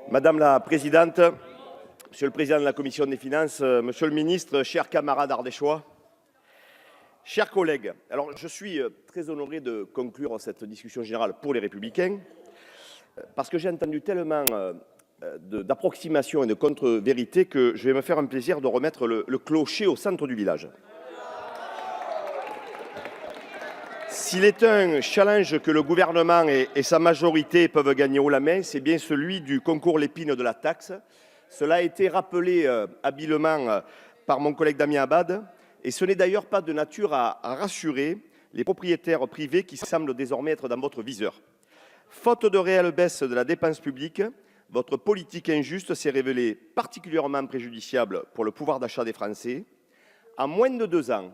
Madame la Présidente, Monsieur le Président de la Commission des Finances, Monsieur le Ministre, chers camarades ardéchois, chers collègues, alors je suis très honoré de conclure cette discussion générale pour les Républicains parce que j'ai entendu tellement d'approximations et de contre-vérités que je vais me faire un plaisir de remettre le clocher au centre du village. S'il est un challenge que le gouvernement et sa majorité peuvent gagner haut la main, c'est bien celui du concours Lépine de la taxe. Cela a été rappelé habilement par mon collègue Damien Abad, et ce n'est d'ailleurs pas de nature à rassurer les propriétaires privés qui semblent désormais être dans votre viseur. Faute de réelle baisse de la dépense publique, votre politique injuste s'est révélée particulièrement préjudiciable pour le pouvoir d'achat des Français. En moins de 2 ans,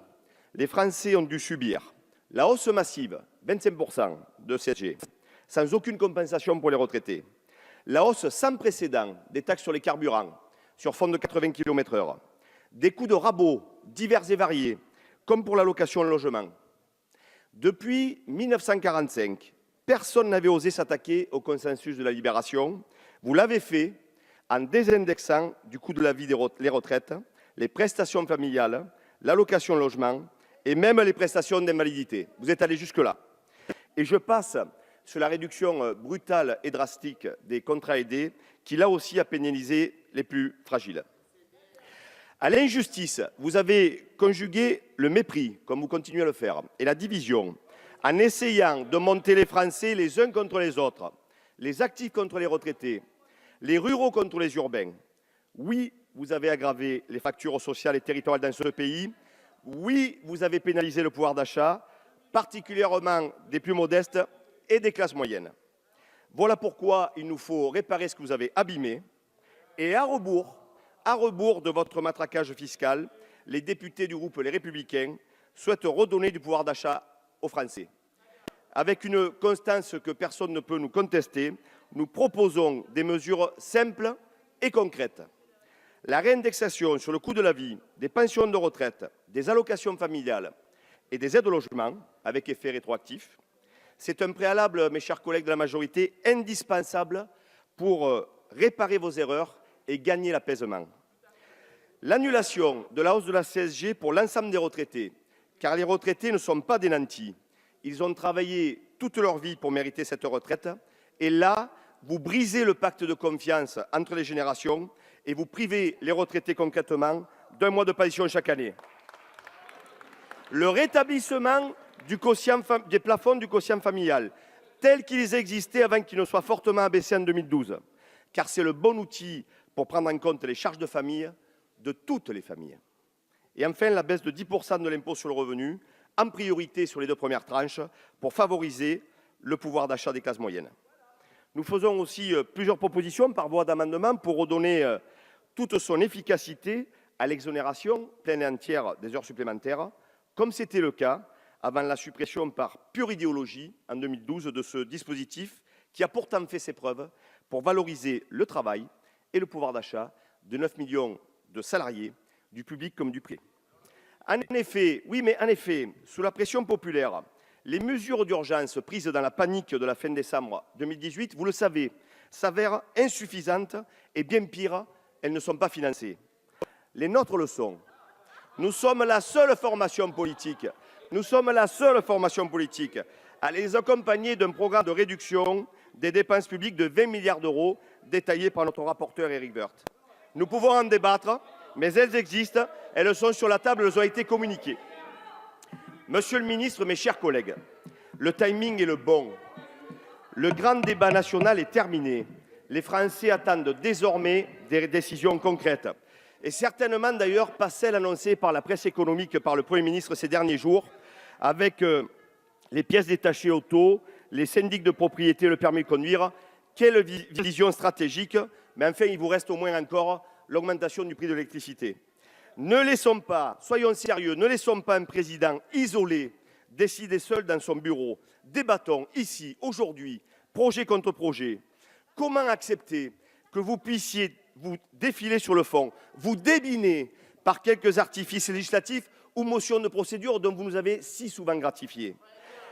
les Français ont dû subir la hausse massive, 25% de CSG, sans aucune compensation pour les retraités. La hausse sans précédent des taxes sur les carburants, sur fond de 80 km/h. Des coups de rabot divers et variés, comme pour l'allocation logement. Depuis 1945, personne n'avait osé s'attaquer au consensus de la libération. Vous l'avez fait en désindexant du coût de la vie les retraites, les prestations familiales, l'allocation logement, et même les prestations d'invalidité. Vous êtes allé jusque-là. Et je passe sur la réduction brutale et drastique des contrats aidés, qui là aussi a pénalisé les plus fragiles. À l'injustice, vous avez conjugué le mépris, comme vous continuez à le faire, et la division, en essayant de monter les Français les uns contre les autres, les actifs contre les retraités, les ruraux contre les urbains. Oui, vous avez aggravé les fractures sociales et territoriales dans ce pays. Oui, vous avez pénalisé le pouvoir d'achat, particulièrement des plus modestes et des classes moyennes. Voilà pourquoi il nous faut réparer ce que vous avez abîmé. Et à rebours de votre matraquage fiscal, les députés du groupe Les Républicains souhaitent redonner du pouvoir d'achat aux Français. Avec une constance que personne ne peut nous contester, nous proposons des mesures simples et concrètes. La réindexation sur le coût de la vie, des pensions de retraite, des allocations familiales et des aides au logement, avec effet rétroactif, c'est un préalable, mes chers collègues de la majorité, indispensable pour réparer vos erreurs et gagner l'apaisement. L'annulation de la hausse de la CSG pour l'ensemble des retraités, car les retraités ne sont pas des nantis. Ils ont travaillé toute leur vie pour mériter cette retraite. Et là, vous brisez le pacte de confiance entre les générations et vous privez les retraités concrètement d'1 mois de pension chaque année. Le rétablissement des plafonds du quotient familial, tels qu'ils existaient avant qu'ils ne soient fortement abaissés en 2012, car c'est le bon outil pour prendre en compte les charges de famille de toutes les familles. Et enfin, la baisse de 10% de l'impôt sur le revenu, en priorité sur les 2 premières tranches, pour favoriser le pouvoir d'achat des classes moyennes. Nous faisons aussi plusieurs propositions par voie d'amendement pour redonner toute son efficacité à l'exonération pleine et entière des heures supplémentaires, comme c'était le cas avant la suppression par pure idéologie en 2012 de ce dispositif qui a pourtant fait ses preuves pour valoriser le travail et le pouvoir d'achat de 9 millions de salariés, du public comme du privé. En effet, sous la pression populaire, les mesures d'urgence prises dans la panique de la fin décembre 2018, vous le savez, s'avèrent insuffisantes et bien pire, elles ne sont pas financées. Les nôtres le sont. Nous sommes la seule formation politique à les accompagner d'un programme de réduction des dépenses publiques de 20 milliards d'euros détaillé par notre rapporteur Éric Woerth. Nous pouvons en débattre, mais elles existent, elles sont sur la table, elles ont été communiquées. Monsieur le ministre, mes chers collègues, le timing est le bon. Le grand débat national est terminé. Les Français attendent désormais des décisions concrètes. Et certainement d'ailleurs pas celles annoncées par la presse économique par le Premier ministre ces derniers jours, avec les pièces détachées auto, les syndics de propriété, le permis de conduire. Quelle vision stratégique, mais enfin il vous reste au moins encore l'augmentation du prix de l'électricité. Soyons sérieux, ne laissons pas un président isolé décider seul dans son bureau. Débattons ici, aujourd'hui, projet contre projet. Comment accepter que vous puissiez vous défiler sur le fond, vous débiner par quelques artifices législatifs ou motions de procédure dont vous nous avez si souvent gratifié?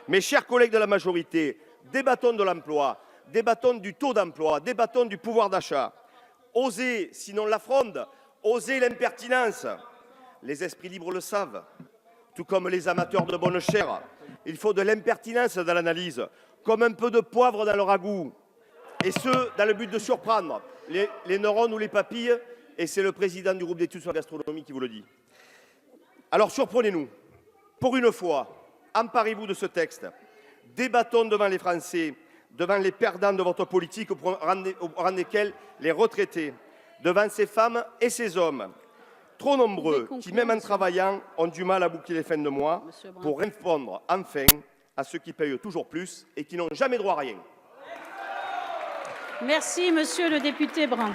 Mes chers collègues de la majorité, débattons de l'emploi, débattons du taux d'emploi, débattons du pouvoir d'achat. Osez, sinon la fronde, osez l'impertinence. Les esprits libres le savent, tout comme les amateurs de bonne chère. Il faut de l'impertinence dans l'analyse, comme un peu de poivre dans le ragoût. Et ce, dans le but de surprendre les neurones ou les papilles. Et c'est le président du groupe d'études sur la gastronomie qui vous le dit. Alors surprenez-nous. Pour une fois, emparez-vous de ce texte. Débattons devant les Français, devant les perdants de votre politique, au rang desquels les retraités, devant ces femmes et ces hommes, trop nombreux, qui, même en travaillant, ont du mal à boucler les fins de mois, pour répondre enfin à ceux qui payent toujours plus et qui n'ont jamais droit à rien. Merci, monsieur le député Brun.